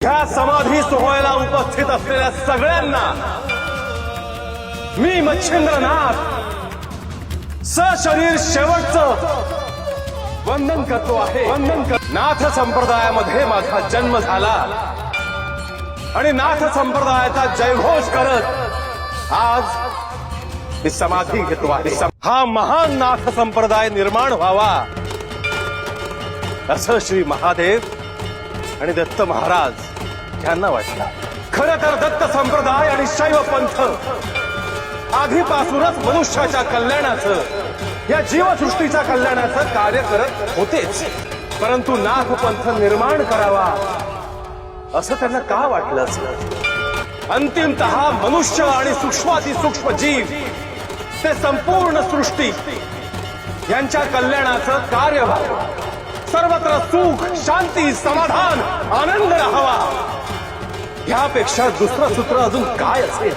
ह्या समाधी सोहळ्याला उपस्थित असलेल्या सगळ्यांना मी मच्छिंद्रनाथ सशरीर शेवटचं वंदन करतो आहे। नाथ संप्रदायामध्ये माझा जन्म झाला आणि नाथ संप्रदायाचा जयघोष करत आज मी समाधी घेतो आहे। हा महान नाथ संप्रदाय निर्माण व्हावा असं श्री महादेव आणि दत्त महाराज यांना वाटलं। खरं तर दत्त संप्रदाय आणि शैव पंथ आधीपासूनच मनुष्याच्या कल्याणाचं या जीवसृष्टीच्या कल्याणाचं कार्य करत होतेच, परंतु नाथ पंथ निर्माण करावा असं त्यांना का वाटलं असेल? अंतिमतः मनुष्य आणि सूक्ष्मातिसूक्ष्म जीव ते संपूर्ण सृष्टी यांच्या कल्याणाचं कार्य व्हावं, सर्वत्र सुख शांती समाधान आनंद राहावा, यापेक्षा दुसरं सूत्र अजून काय असेल?